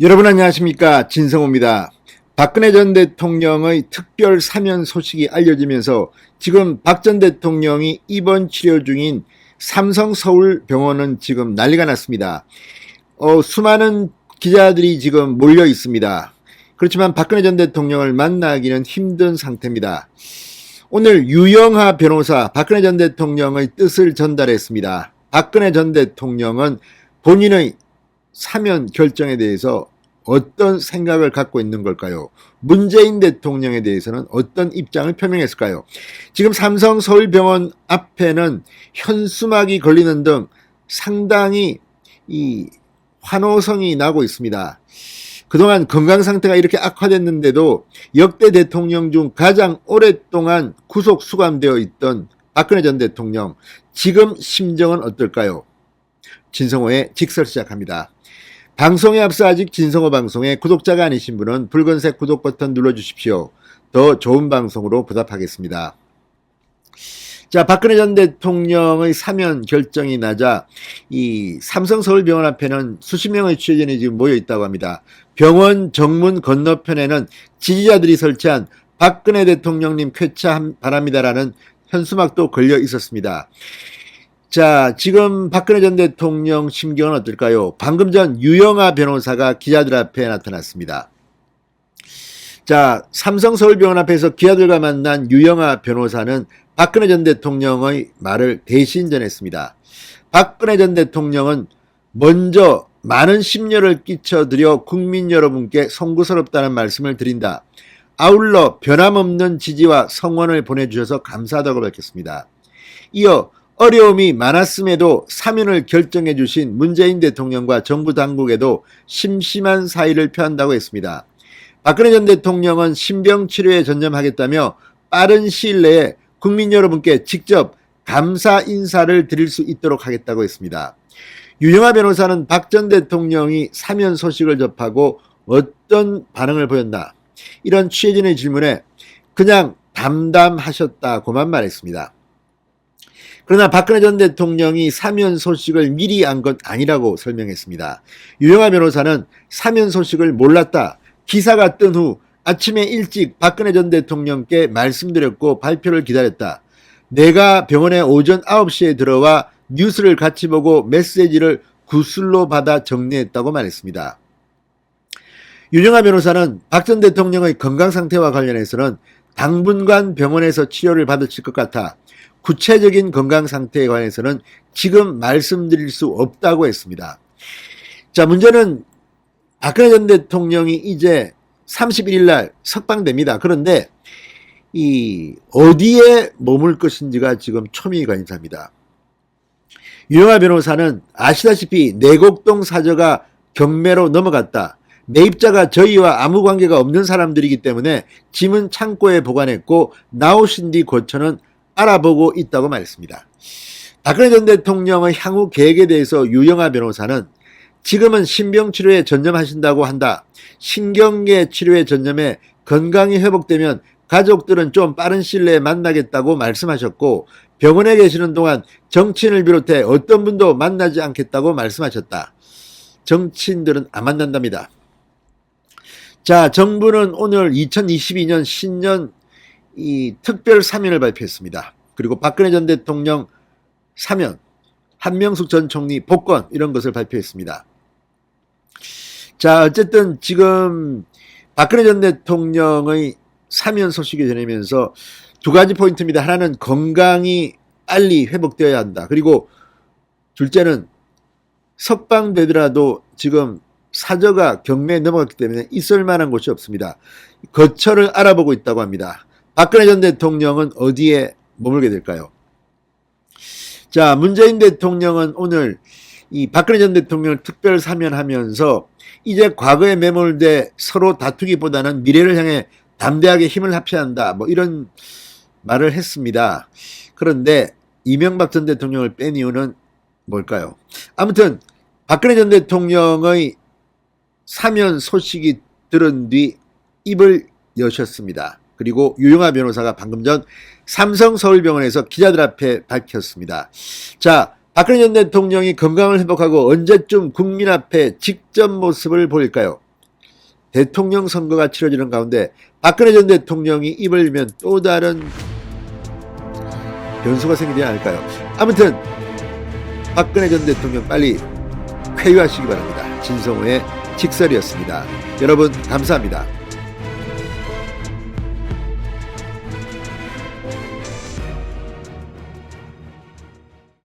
여러분 안녕하십니까, 진성호입니다. 박근혜 전 대통령의 특별 사면 소식이 알려지면서 지금 박 전 대통령이 입원 치료 중인 삼성서울병원은 지금 난리가 났습니다. 수많은 기자들이 지금 몰려 있습니다. 그렇지만 박근혜 전 대통령을 만나기는 힘든 상태입니다. 오늘 유영하 변호사 박근혜 전 대통령의 뜻을 전달했습니다. 박근혜 전 대통령은 본인의 사면 결정에 대해서 어떤 생각을 갖고 있는 걸까요? 문재인 대통령에 대해서는 어떤 입장을 표명했을까요? 지금 삼성 서울병원 앞에는 현수막이 걸리는 등 상당히 이 환호성이 나고 있습니다. 그동안 건강 상태가 이렇게 악화됐는데도 역대 대통령 중 가장 오랫동안 구속 수감되어 있던 박근혜 전 대통령, 지금 심정은 어떨까요? 진성호의 직설 시작합니다. 방송에 앞서 아직 진성호 방송에 구독자가 아니신 분은 붉은색 구독 버튼 눌러주십시오. 더 좋은 방송으로 보답하겠습니다. 자, 박근혜 전 대통령의 사면 결정이 나자 이 삼성서울병원 앞에는 수십 명의 취재진이 지금 모여 있다고 합니다. 병원 정문 건너편에는 지지자들이 설치한 박근혜 대통령님 쾌차 바랍니다라는 현수막도 걸려 있었습니다. 자, 지금 박근혜 전 대통령 심경은 어떨까요? 방금 전 유영하 변호사가 기자들 앞에 나타났습니다. 자, 삼성서울병원 앞에서 기자들과 만난 유영하 변호사는 박근혜 전 대통령의 말을 대신 전했습니다. 박근혜 전 대통령은 먼저 많은 심려를 끼쳐드려 국민 여러분께 송구스럽다는 말씀을 드린다. 아울러 변함없는 지지와 성원을 보내주셔서 감사하다고 밝혔습니다. 이어 어려움이 많았음에도 사면을 결정해 주신 문재인 대통령과 정부 당국에도 심심한 사의를 표한다고 했습니다. 박근혜 전 대통령은 신병치료에 전념하겠다며 빠른 시일 내에 국민 여러분께 직접 감사 인사를 드릴 수 있도록 하겠다고 했습니다. 유영하 변호사는 박 전 대통령이 사면 소식을 접하고 어떤 반응을 보였나? 이런 취재진의 질문에 그냥 담담하셨다고만 말했습니다. 그러나 박근혜 전 대통령이 사면 소식을 미리 안 건 아니라고 설명했습니다. 유영하 변호사는 사면 소식을 몰랐다. 기사가 뜬 후 아침에 일찍 박근혜 전 대통령께 말씀드렸고 발표를 기다렸다. 내가 병원에 오전 9시에 들어와 뉴스를 같이 보고 메시지를 구슬로 받아 정리했다고 말했습니다. 유영하 변호사는 박 전 대통령의 건강 상태와 관련해서는 당분간 병원에서 치료를 받으실 것 같아 구체적인 건강 상태에 관해서는 지금 말씀드릴 수 없다고 했습니다. 자, 문제는 박근혜 전 대통령이 이제 31일 날 석방됩니다. 그런데 어디에 머물 것인지가 지금 초미관심사입니다. 유영하 변호사는 아시다시피 내곡동 사저가 경매로 넘어갔다. 매입자가 저희와 아무 관계가 없는 사람들이기 때문에 짐은 창고에 보관했고 나오신 뒤 고처는 알아보고 있다고 말했습니다. 박근혜 전 대통령의 향후 계획에 대해서 유영하 변호사는 지금은 신병치료에 전념하신다고 한다. 신경계 치료에 전념해 건강이 회복되면 가족들은 좀 빠른 시일 내에 만나겠다고 말씀하셨고 병원에 계시는 동안 정치인을 비롯해 어떤 분도 만나지 않겠다고 말씀하셨다. 정치인들은 안 만난답니다. 자, 정부는 오늘 2022년 신년 특별 사면을 발표했습니다. 그리고 박근혜 전 대통령 사면, 한명숙 전 총리 복권 이런 것을 발표했습니다. 자, 어쨌든 지금 박근혜 전 대통령의 사면 소식이 전해면서 두 가지 포인트입니다. 하나는 건강이 빨리 회복되어야 한다. 그리고 둘째는 석방되더라도 지금 사저가 경매에 넘어갔기 때문에 있을 만한 곳이 없습니다. 거처를 알아보고 있다고 합니다. 박근혜 전 대통령은 어디에 머물게 될까요? 자, 문재인 대통령은 오늘 이 박근혜 전 대통령을 특별 사면하면서 이제 과거에 매몰돼 서로 다투기보다는 미래를 향해 담대하게 힘을 합쳐야 한다. 뭐 이런 말을 했습니다. 그런데 이명박 전 대통령을 뺀 이유는 뭘까요? 아무튼 박근혜 전 대통령의 사면 소식이 들은 뒤 입을 여셨습니다. 그리고 유영하 변호사가 방금 전 삼성서울병원에서 기자들 앞에 밝혔습니다. 자, 박근혜 전 대통령이 건강을 회복하고 언제쯤 국민 앞에 직접 모습을 보일까요? 대통령 선거가 치러지는 가운데 박근혜 전 대통령이 입을 열면 또 다른 변수가 생기지 않을까요? 아무튼 박근혜 전 대통령 빨리 쾌유하시기 바랍니다. 진성호의 직설이었습니다. 여러분 감사합니다.